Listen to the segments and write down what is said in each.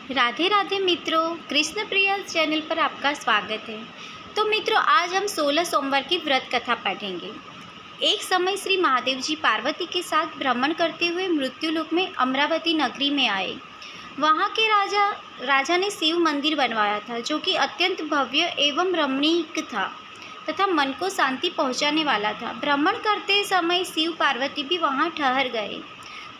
राधे राधे मित्रों, कृष्ण प्रिया चैनल पर आपका स्वागत है। तो मित्रों, आज हम 16 सोमवार की व्रत कथा पढ़ेंगे। एक समय श्री महादेव जी पार्वती के साथ भ्रमण करते हुए मृत्युलोक में अमरावती नगरी में आए। वहाँ के राजा ने शिव मंदिर बनवाया था, जो कि अत्यंत भव्य एवं रमणीक था तथा मन को शांति पहुँचाने वाला था। भ्रमण करते समय शिव पार्वती भी वहाँ ठहर गए।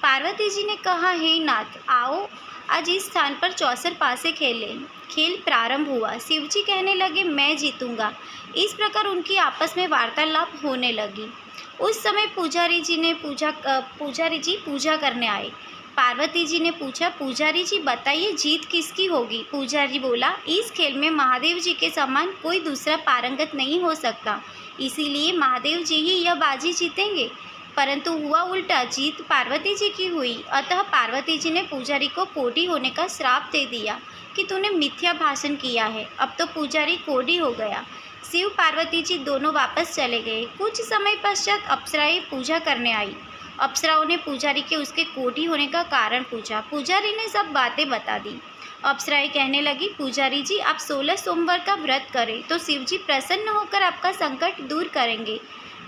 पार्वती जी ने कहा, हे नाथ, आओ आज इस स्थान पर चौसर पासे खेलें। खेल प्रारंभ हुआ। शिवजी कहने लगे, मैं जीतूंगा। इस प्रकार उनकी आपस में वार्तालाप होने लगी। उस समय पुजारी जी पूजा करने आए। पार्वती जी ने पूछा, पुजारी जी बताइए, जीत किसकी होगी? पुजारी बोला, इस खेल में महादेव जी के समान कोई दूसरा पारंगत नहीं हो सकता, इसीलिए महादेव जी ही यह बाजी जीतेंगे। परंतु हुआ उल्टा, जीत पार्वती जी की हुई। अतः पार्वती जी ने पुजारी को कोढ़ी होने का श्राप दे दिया कि तूने मिथ्या भाषण किया है। अब तो पुजारी कोढ़ी हो गया। शिव पार्वती जी दोनों वापस चले गए। कुछ समय पश्चात अप्सराएं पूजा करने आई। अप्सराओं ने पुजारी के उसके कोढ़ी होने का कारण पूछा। पुजारी ने सब बातें बता दी। अप्सराएं कहने लगी, पुजारी जी, आप 16 सोमवार का व्रत करें तो शिव जी प्रसन्न होकर आपका संकट दूर करेंगे।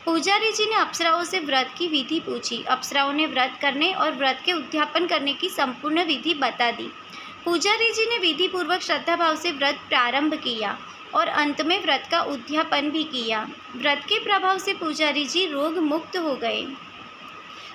पुजारी जी ने अप्सराओं से व्रत की विधि पूछी। अप्सराओं ने व्रत करने और व्रत के उद्यापन करने की संपूर्ण विधि बता दी। पुजारी जी ने विधि पूर्वक श्रद्धा भाव से व्रत प्रारंभ किया और अंत में व्रत का उद्यापन भी किया। व्रत के प्रभाव से पुजारी जी रोग मुक्त हो गए।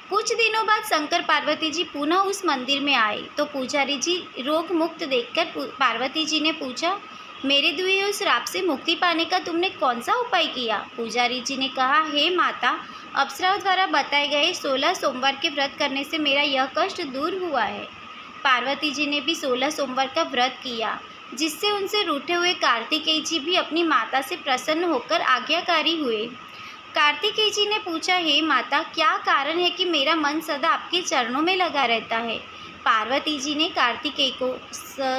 कुछ दिनों बाद शंकर पार्वती जी पुनः उस मंदिर में आए तो पुजारी जी रोग मुक्त देखकर पार्वती जी ने पूछा, मेरे दिए हुए श्राप से मुक्ति पाने का तुमने कौन सा उपाय किया? पुजारी जी ने कहा, हे माता, अप्सराओं द्वारा बताए गए 16 सोमवार के व्रत करने से मेरा यह कष्ट दूर हुआ है। पार्वती जी ने भी 16 सोमवार का व्रत किया, जिससे उनसे रूठे हुए कार्तिकेय जी भी अपनी माता से प्रसन्न होकर आज्ञाकारी हुए। कार्तिकेय जी ने पूछा, हे माता, क्या कारण है कि मेरा मन सदा आपके चरणों में लगा रहता है? पार्वती जी ने कार्तिकेय को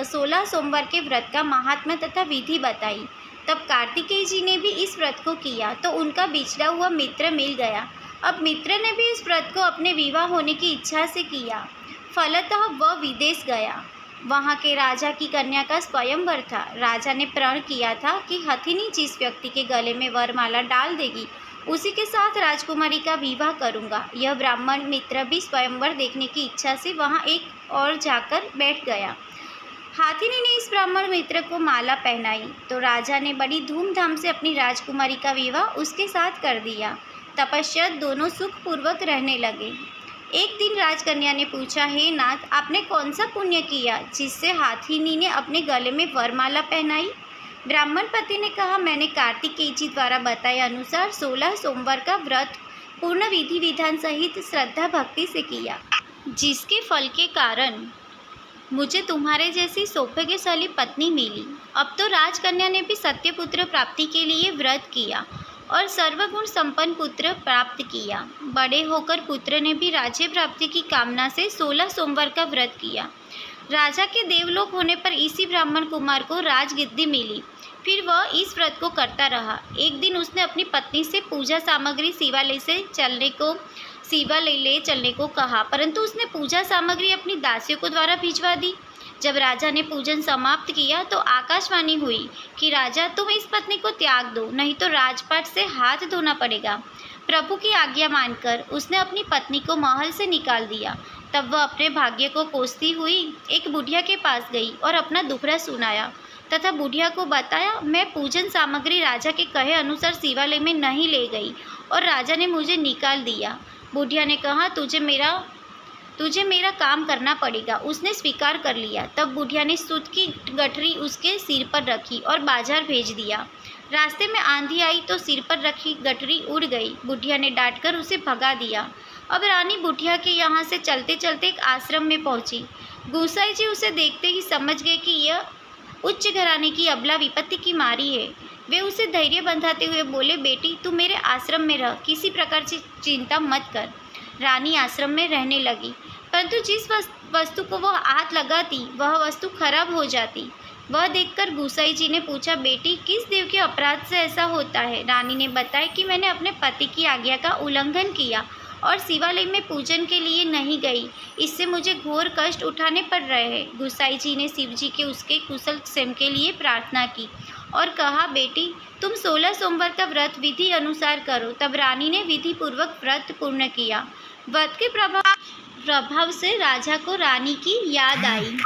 16 सोमवार के व्रत का महात्म्य तथा विधि बताई। तब कार्तिकेय जी ने भी इस व्रत को किया तो उनका बिछड़ा हुआ मित्र मिल गया। अब मित्र ने भी इस व्रत को अपने विवाह होने की इच्छा से किया। फलतः वह विदेश गया। वहाँ के राजा की कन्या का स्वयंवर था। राजा ने प्रण किया था कि हथिनी जिस व्यक्ति के गले में वरमाला डाल देगी, उसी के साथ राजकुमारी का विवाह करूंगा। यह ब्राह्मण मित्र भी स्वयंवर देखने की इच्छा से वहां एक और जाकर बैठ गया। हाथिनी ने इस ब्राह्मण मित्र को माला पहनाई तो राजा ने बड़ी धूमधाम से अपनी राजकुमारी का विवाह उसके साथ कर दिया। तपश्चात दोनों सुखपूर्वक रहने लगे। एक दिन राजकन्या ने पूछा, हे नाथ, आपने कौन सा पुण्य किया जिससे हाथिनी ने अपने गले में वरमाला पहनाई? ब्राह्मण पति ने कहा, मैंने कार्तिकेय जी द्वारा बताए अनुसार 16 सोमवार का व्रत पूर्ण विधि विधान सहित श्रद्धा भक्ति से किया, जिसके फल के कारण मुझे तुम्हारे जैसी सौभाग्यशाली पत्नी मिली। अब तो राजकन्या ने भी सत्यपुत्र प्राप्ति के लिए व्रत किया और सर्वगुण संपन्न पुत्र प्राप्त किया। बड़े होकर पुत्र ने भी राज्य प्राप्ति की कामना से 16 सोमवार का व्रत किया। राजा के देवलोक होने पर इसी ब्राह्मण कुमार को राजगिद्दी मिली। फिर वह इस व्रत को करता रहा। एक दिन उसने अपनी पत्नी से पूजा सामग्री शिवालय ले चलने को कहा, परंतु उसने पूजा सामग्री अपनी दासियों को द्वारा भिजवा दी। जब राजा ने पूजन समाप्त किया तो आकाशवाणी हुई कि राजा, तुम इस पत्नी को त्याग दो, नहीं तो राजपाट से हाथ धोना पड़ेगा। प्रभु की आज्ञा मानकर उसने अपनी पत्नी को महल से निकाल दिया। तब वह अपने भाग्य को कोसती हुई एक बुढ़िया के पास गई और अपना दुखड़ा सुनाया तथा बुढ़िया को बताया, मैं पूजन सामग्री राजा के कहे अनुसार शिवालय में नहीं ले गई और राजा ने मुझे निकाल दिया। बुढ़िया ने कहा, तुझे मेरा काम करना पड़ेगा। उसने स्वीकार कर लिया। तब बुढ़िया ने सूत की गठरी उसके सिर पर रखी और बाजार भेज दिया। रास्ते में आंधी आई तो सिर पर रखी गठरी उड़ गई। बुढ़िया ने डांटकर उसे भगा दिया। अब रानी बुढ़िया के यहाँ से चलते चलते एक आश्रम में पहुंची। गोसाई जी उसे देखते ही समझ गए कि यह उच्च घराने की अबला विपत्ति की मारी है। वे उसे धैर्य बंधाते हुए बोले, बेटी, तू मेरे आश्रम में रह, किसी प्रकार की चिंता मत कर। रानी आश्रम में रहने लगी, परंतु जिस वस्तु को वह हाथ लगाती वह वस्तु खराब हो जाती। वह देखकर गोसाई जी ने पूछा, बेटी, किस देव के अपराध से ऐसा होता है? रानी ने बताया कि मैंने अपने पति की आज्ञा का उल्लंघन किया और शिवालय में पूजन के लिए नहीं गई। इससे मुझे घोर कष्ट उठाने पड़ रहे हैं। गुसाई जी ने शिव जी के उसके कुशल क्षेम के लिए प्रार्थना की और कहा, बेटी तुम 16 सोमवार का व्रत विधि अनुसार करो। तब रानी ने विधि पूर्वक व्रत पूर्ण किया। व्रत के प्रभाव से राजा को रानी की याद आई।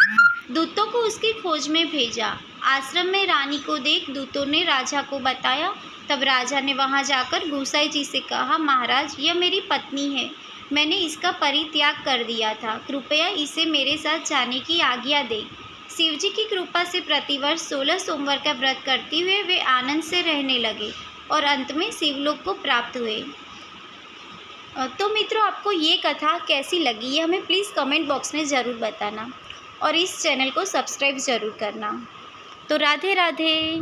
दूतों को उसकी खोज में भेजा। आश्रम में रानी को देख दूतों ने राजा को बताया। तब राजा ने वहां जाकर गोसाई जी से कहा, महाराज यह मेरी पत्नी है, मैंने इसका परित्याग कर दिया था, कृपया इसे मेरे साथ जाने की आज्ञा दे। शिव जी की कृपा से प्रतिवर्ष 16 सोमवार का व्रत करते हुए वे आनंद से रहने लगे और अंत में शिवलोक को प्राप्त हुए। तो मित्रों, आपको ये कथा कैसी लगी ये हमें प्लीज़ कमेंट बॉक्स में ज़रूर बताना और इस चैनल को सब्सक्राइब ज़रूर करना। तो राधे राधे।